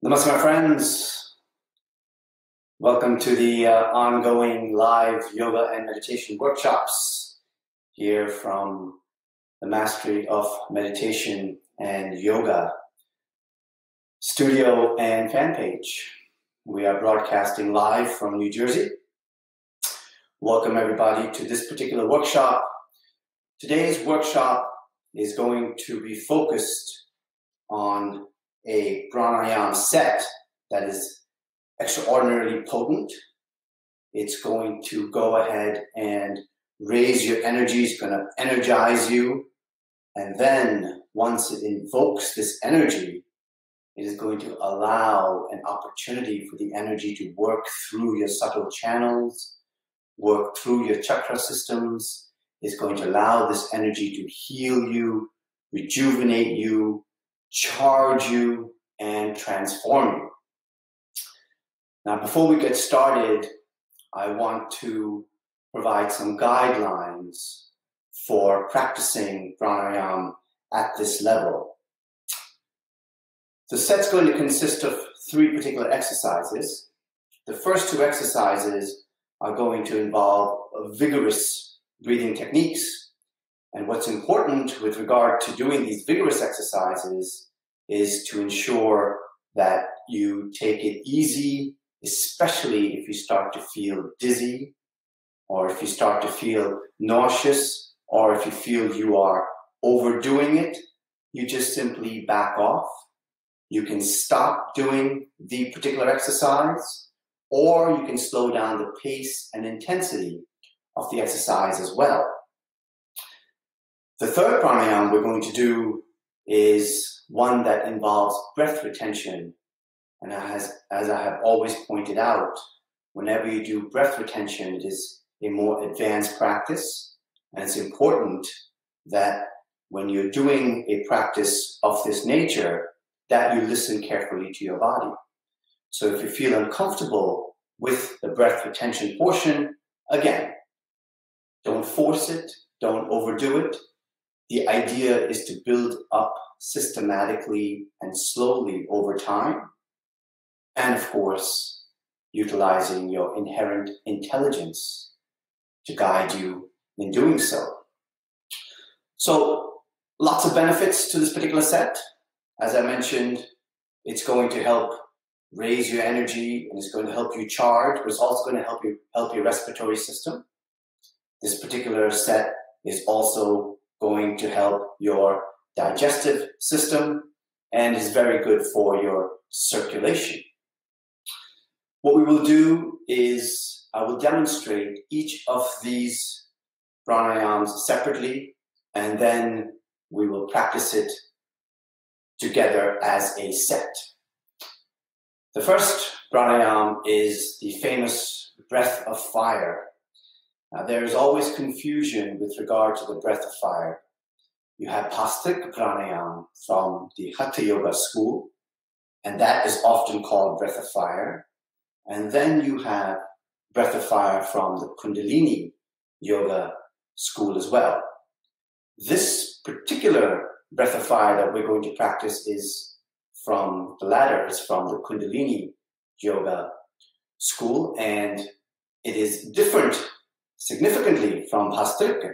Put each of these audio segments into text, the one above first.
Namaste, my friends. Welcome to the ongoing live yoga and meditation workshops here from the Mastery of Meditation and Yoga studio and fan page. We are broadcasting live from New Jersey. Welcome everybody to this particular workshop. Today's workshop is going to be focused on a pranayama set that is extraordinarily potent. It's going to go ahead and raise your energy. It's going to energize you. And then once it invokes this energy, it is going to allow an opportunity for the energy to work through your subtle channels, work through your chakra systems. It's going to allow this energy to heal you, rejuvenate you, charge you, and transform you. Now, before we get started, I want to provide some guidelines for practicing pranayama at this level. The set's going to consist of 3 particular exercises. The first 2 exercises are going to involve vigorous breathing techniques. And what's important with regard to doing these vigorous exercises is to ensure that you take it easy, especially if you start to feel dizzy, or if you start to feel nauseous, or if you feel you are overdoing it. You just simply back off. You can stop doing the particular exercise, or you can slow down the pace and intensity of the exercise as well. The third pranayama we're going to do is one that involves breath retention. And as I have always pointed out, whenever you do breath retention, it is a more advanced practice. And it's important that when you're doing a practice of this nature, that you listen carefully to your body. So if you feel uncomfortable with the breath retention portion, again, don't force it, don't overdo it. The idea is to build up systematically and slowly over time. And of course, utilizing your inherent intelligence to guide you in doing so. So, lots of benefits to this particular set. As I mentioned, it's going to help raise your energy and it's going to help you charge, but it's also going to help your respiratory system. This particular set is also going to help your digestive system and is very good for your circulation. What we will do is I will demonstrate each of these pranayamas separately, and then we will practice it together as a set. The first pranayama is the famous breath of fire. Now, there is always confusion with regard to the breath of fire. You have Staccato Pranayama from the Hatha Yoga school, and that is often called breath of fire. And then you have breath of fire from the Kundalini Yoga school as well. This particular breath of fire that we're going to practice is from the latter, is from the Kundalini Yoga school, and it is different significantly from Bhastrika,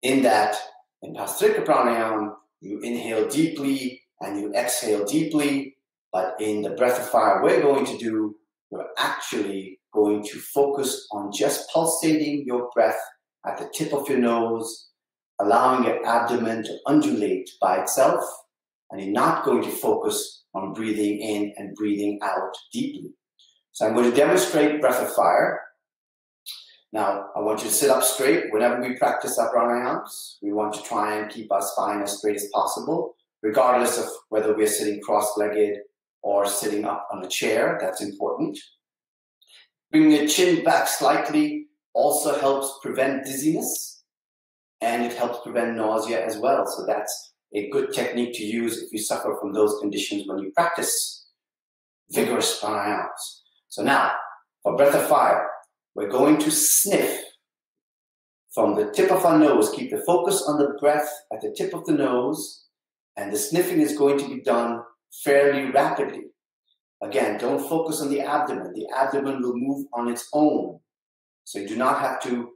in that in Bhastrika pranayama, you inhale deeply and you exhale deeply, but in the breath of fire we're going to do, we're actually going to focus on just pulsating your breath at the tip of your nose, allowing your abdomen to undulate by itself, and you're not going to focus on breathing in and breathing out deeply. So I'm going to demonstrate breath of fire. Now, I want you to sit up straight. Whenever we practice our pranayamas, we want to try and keep our spine as straight as possible, regardless of whether we're sitting cross-legged or sitting up on a chair. That's important. Bringing your chin back slightly also helps prevent dizziness, and it helps prevent nausea as well. So that's a good technique to use if you suffer from those conditions when you practice vigorous pranayamas. So now, for breath of fire, we're going to sniff from the tip of our nose. Keep the focus on the breath at the tip of the nose, and the sniffing is going to be done fairly rapidly. Again, don't focus on the abdomen. The abdomen will move on its own. So you do not have to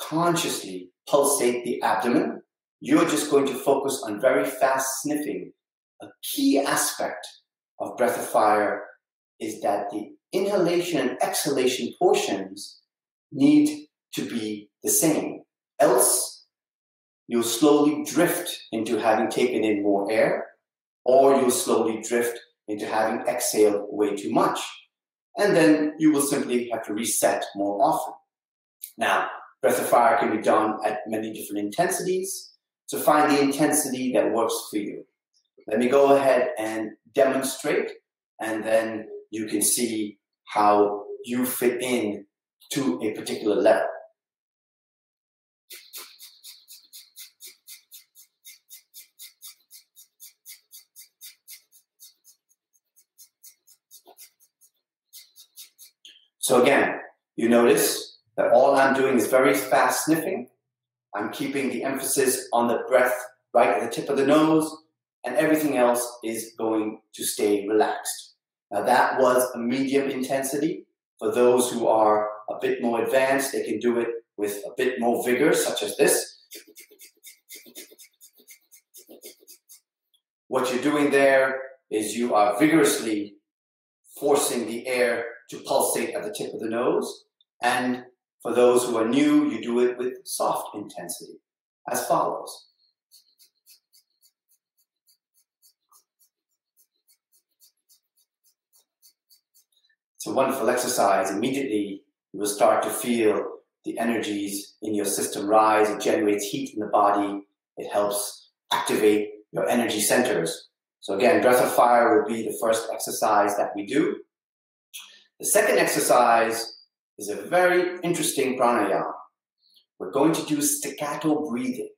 consciously pulsate the abdomen. You're just going to focus on very fast sniffing. A key aspect of breath of fire is that the inhalation and exhalation portions need to be the same. Else, you'll slowly drift into having taken in more air, or you'll slowly drift into having exhaled way too much. And then you will simply have to reset more often. Now, breath of fire can be done at many different intensities. So find the intensity that works for you. Let me go ahead and demonstrate, and then you can see how you fit in to a particular level. So again, you notice that all I'm doing is very fast sniffing. I'm keeping the emphasis on the breath right at the tip of the nose, and everything else is going to stay relaxed. Now that was a medium intensity. For those who are a bit more advanced, they can do it with a bit more vigor, such as this. What you're doing there is you are vigorously forcing the air to pulsate at the tip of the nose. And for those who are new, you do it with soft intensity, as follows. It's a wonderful exercise. Immediately, you will start to feel the energies in your system rise. It generates heat in the body. It helps activate your energy centers. So again, breath of fire will be the first exercise that we do. The second exercise is a very interesting pranayama. We're going to do staccato breathing.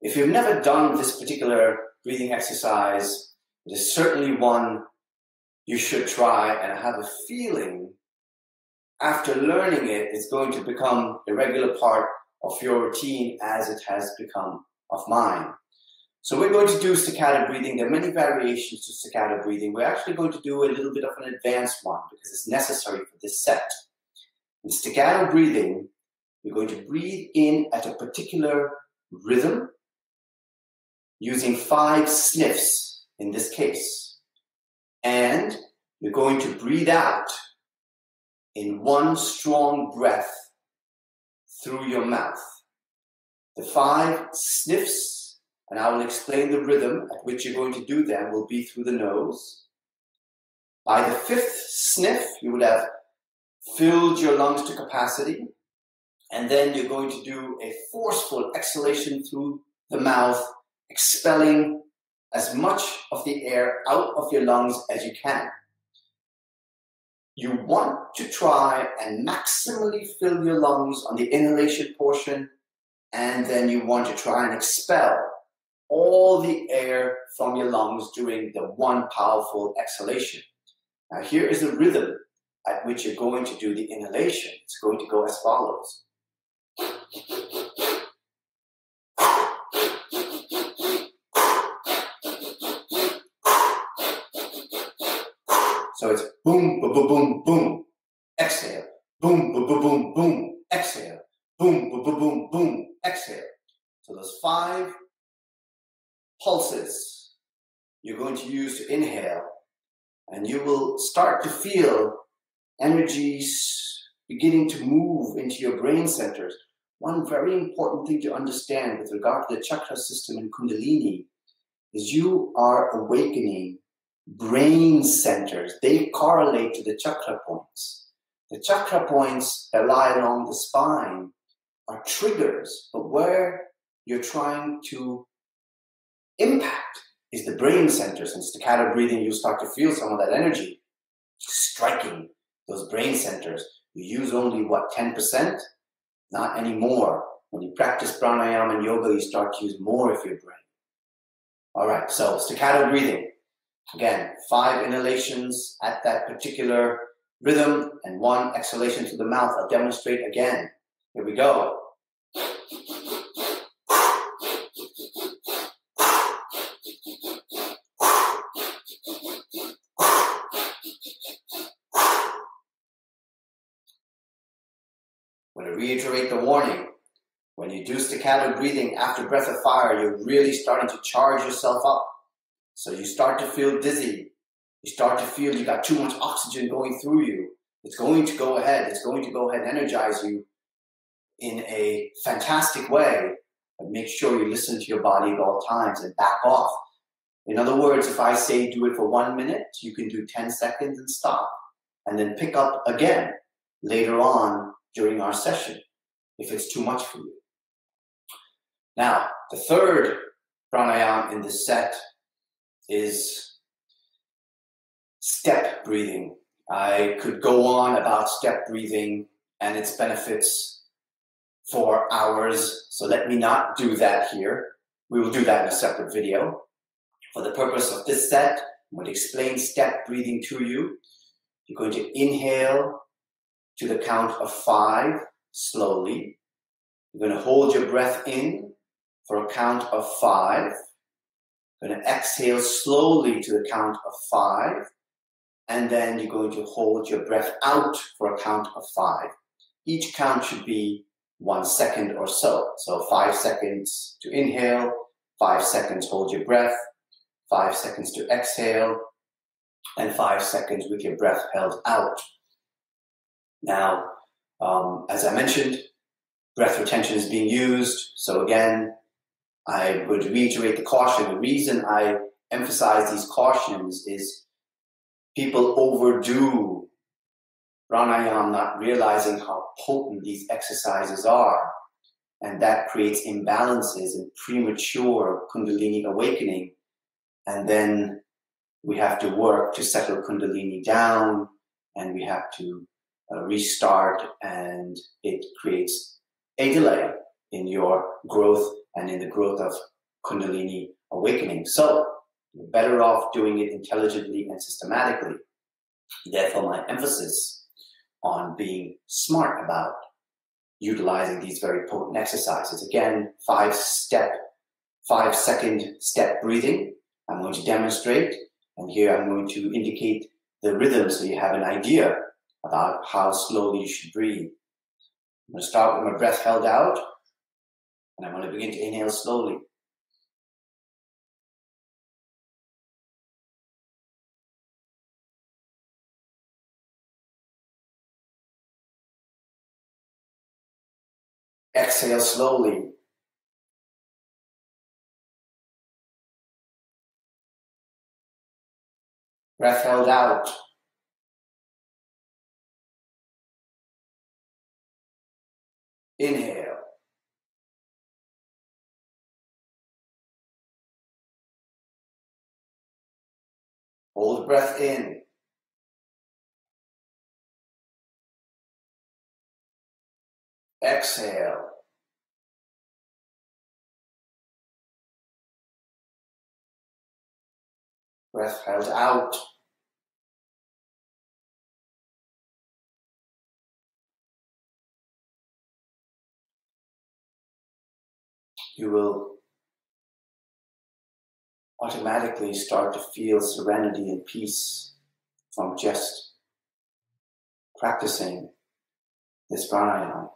If you've never done this particular breathing exercise, it is certainly one you should try, and I have a feeling after learning it, it's going to become a regular part of your routine as it has become of mine. So we're going to do staccato breathing. There are many variations to staccato breathing. We're actually going to do a little bit of an advanced one because it's necessary for this set. In staccato breathing, you're going to breathe in at a particular rhythm using 5 sniffs in this case. And you're going to breathe out in one strong breath through your mouth. The 5 sniffs, and I will explain the rhythm at which you're going to do them, will be through the nose. By the 5th sniff, you would have filled your lungs to capacity, and then you're going to do a forceful exhalation through the mouth, expelling as much of the air out of your lungs as you can. You want to try and maximally fill your lungs on the inhalation portion, and then you want to try and expel all the air from your lungs during the one powerful exhalation. Now here is the rhythm at which you're going to do the inhalation. It's going to go as follows. So it's boom, boom, boom, boom, boom, exhale. Boom, boom, boom, boom, boom, exhale. Boom, boom, boom, boom, boom, exhale. So those 5 pulses you're going to use to inhale, and you will start to feel energies beginning to move into your brain centers. One very important thing to understand with regard to the chakra system in Kundalini is you are awakening brain centers. They correlate to the chakra points. The chakra points that lie along the spine are triggers, but where you're trying to impact is the brain centers. In staccato breathing, you start to feel some of that energy striking those brain centers. You use only, 10%? Not anymore. When you practice pranayama and yoga, you start to use more of your brain. All right, so staccato breathing. Again, 5 inhalations at that particular rhythm and 1 exhalation to the mouth. I'll demonstrate again. Here we go. reiterate the warning. When you do staccato breathing after breath of fire, you're really starting to charge yourself up. So you start to feel dizzy. You start to feel you got too much oxygen going through you. It's going to go ahead. It's going to go ahead and energize you in a fantastic way. But make sure you listen to your body at all times and back off. In other words, if I say do it for 1 minute, you can do 10 seconds and stop. And then pick up again later on during our session if it's too much for you. Now, the third pranayama in this set is step breathing. I could go on about step breathing and its benefits for hours, so let me not do that here. We will do that in a separate video. For the purpose of this set, I'm going to explain step breathing to you. You're going to inhale to the count of 5 slowly. You're going to hold your breath in for a count of 5. You're going to exhale slowly to the count of 5. And then you're going to hold your breath out for a count of 5. Each count should be 1 second or so. So 5 seconds to inhale, 5 seconds hold your breath, 5 seconds to exhale, and 5 seconds with your breath held out. Now, as I mentioned, breath retention is being used. So again, I would reiterate the caution. The reason I emphasize these cautions is people overdo pranayama, not realizing how potent these exercises are. And that creates imbalances and premature Kundalini awakening. And then we have to work to settle Kundalini down, and we have to restart, and it creates a delay in your growth and in the growth of Kundalini awakening. So you're better off doing it intelligently and systematically. Therefore, my emphasis on being smart about utilizing these very potent exercises. Again, 5-second step breathing. I'm going to demonstrate, and here I'm going to indicate the rhythm so you have an idea about how slowly you should breathe. I'm going to start with my breath held out, and I'm going to begin to inhale slowly. Exhale slowly. Breath held out. Inhale. Hold breath in. Exhale. Breath held out. You will automatically start to feel serenity and peace from just practicing this pranayama.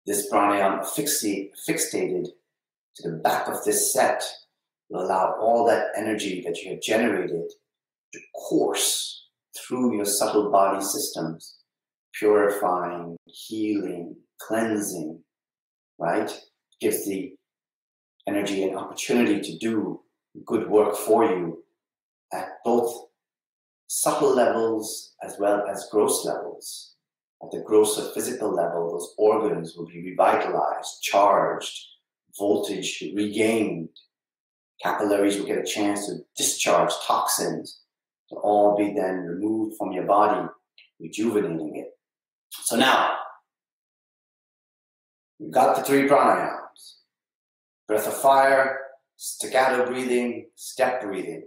This pranayama fixated to the back of this set will allow all that energy that you have generated to course through your subtle body systems, purifying, healing, cleansing, right? Gives the energy and opportunity to do good work for you at both subtle levels as well as gross levels. At the grosser physical level, those organs will be revitalized, charged, voltage regained. Capillaries will get a chance to discharge toxins to all be then removed from your body, rejuvenating it. So now, you've got the 3 pranayams. Breath of fire, staccato breathing, step breathing.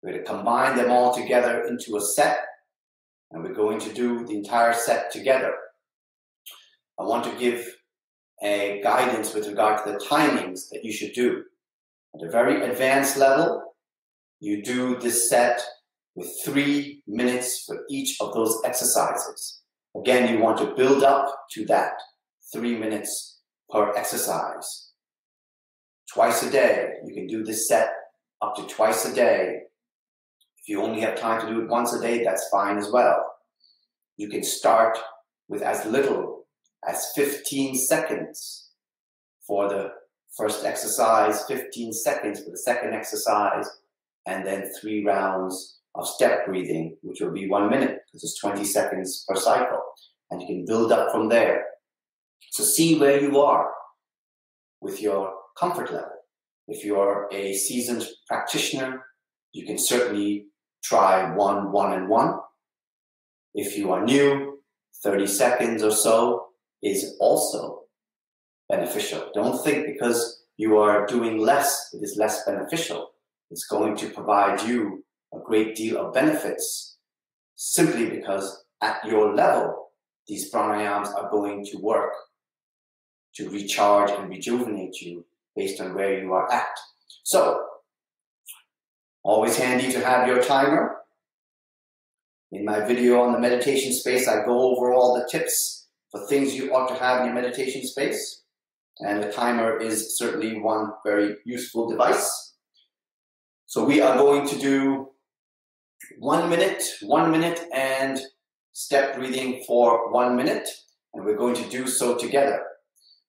We're going to combine them all together into a set, and we're going to do the entire set together. I want to give a guidance with regard to the timings that you should do. At a very advanced level, you do this set with 3 minutes for each of those exercises. Again, you want to build up to that 3 minutes per exercise. Twice a day. You can do this set up to twice a day. If you only have time to do it once a day, that's fine as well. You can start with as little as 15 seconds for the first exercise, 15 seconds for the second exercise, and then 3 rounds of step breathing, which will be 1 minute, because it's 20 seconds per cycle. And you can build up from there. So see where you are with your comfort level. If you're a seasoned practitioner, you can certainly try 1, 1, and 1. If you are new, 30 seconds or so is also beneficial. Don't think because you are doing less, it is less beneficial. It's going to provide you a great deal of benefits simply because at your level, these pranayams are going to work to recharge and rejuvenate you based on where you are at. So, always handy to have your timer. In my video on the meditation space, I go over all the tips for things you ought to have in your meditation space. And the timer is certainly one very useful device. So we are going to do 1 minute, and step breathing for 1 minute. And we're going to do so together.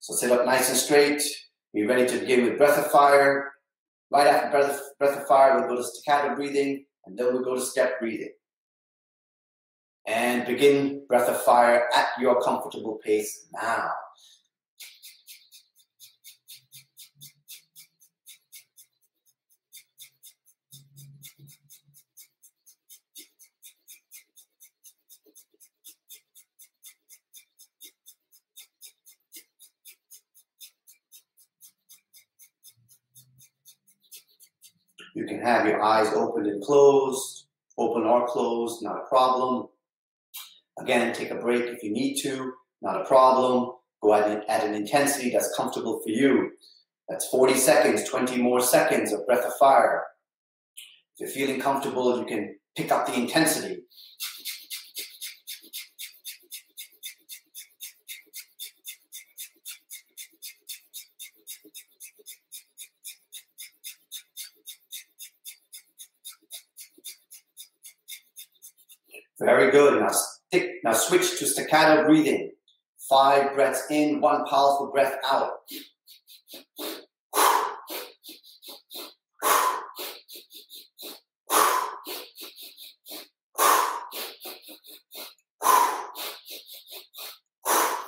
So sit up nice and straight. Be ready to begin with breath of fire. Right after breath of fire, we'll go to staccato breathing, and then we'll go to step breathing. And begin breath of fire at your comfortable pace now. You can have your eyes open and closed, open or closed, not a problem. Again, take a break if you need to, not a problem. Go at an intensity that's comfortable for you. That's 40 seconds, 20 more seconds of breath of fire. If you're feeling comfortable, you can pick up the intensity. Very good. Now switch to staccato breathing. 5 breaths in, 1 powerful breath out.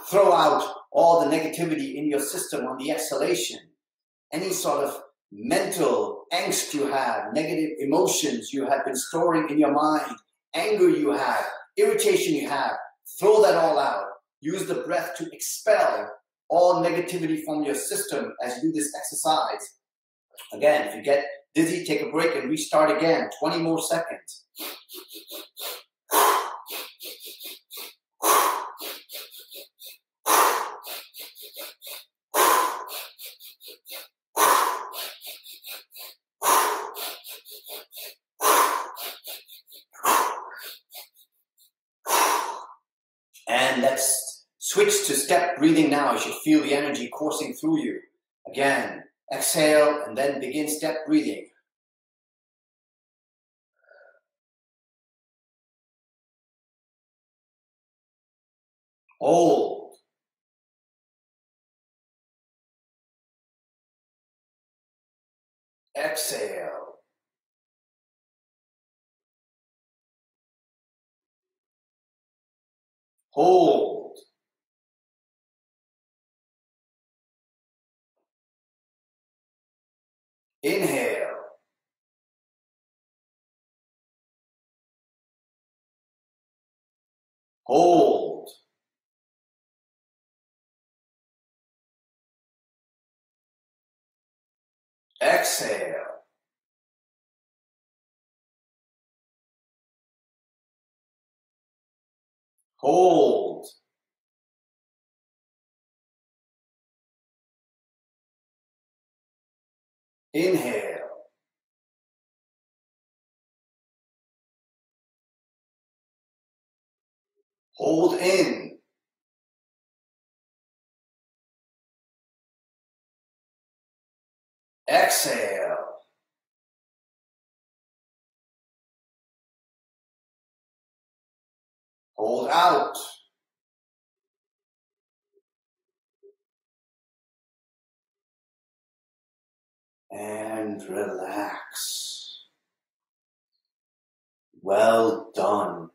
Throw out all the negativity in your system on the exhalation. Any sort of mental angst you have, negative emotions you have been storing in your mind, anger you have, irritation you have, throw that all out. Use the breath to expel all negativity from your system as you do this exercise. Again, if you get dizzy, take a break and restart again. 20 more seconds. And let's switch to step breathing now. You should feel the energy coursing through you. Again, exhale and then begin step breathing. Hold. Exhale. Hold. Inhale. Hold. Exhale. Hold. Inhale. Hold in. Exhale. Hold out. And relax. Well done.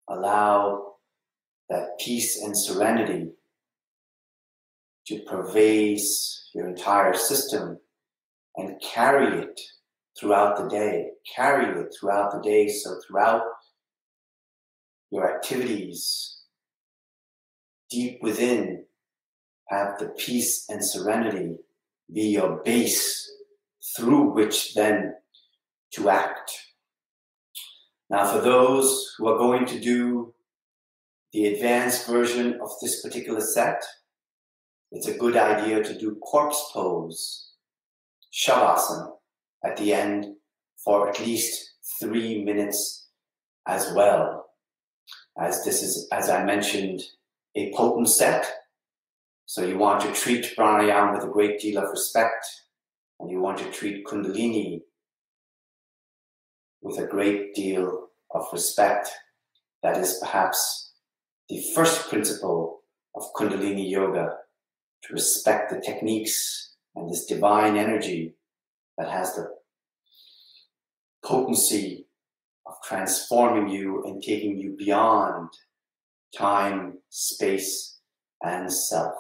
Allow that peace and serenity to pervade your entire system and carry it throughout the day. Carry it throughout the day, so throughout your activities, deep within, have the peace and serenity be your base through which then to act. Now, for those who are going to do the advanced version of this particular set, it's a good idea to do corpse pose, Shavasana, at the end for at least 3 minutes as well, as this is, as I mentioned, a potent set. So you want to treat pranayama with a great deal of respect, and you want to treat Kundalini with a great deal of respect. That is perhaps the first principle of Kundalini Yoga, to respect the techniques and this divine energy that has the potency of transforming you and taking you beyond time, space, and self.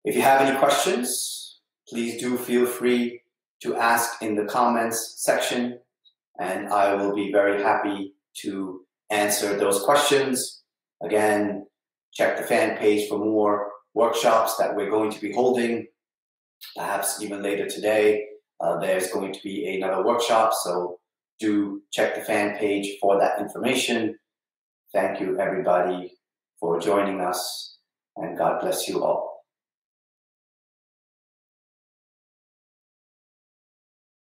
If you have any questions, please do feel free to ask in the comments section, and I will be very happy to answer those questions. Again, check the fan page for more workshops that we're going to be holding. Perhaps even later today, there's going to be another workshop, so do check the fan page for that information. Thank you, everybody, for joining us, and God bless you all.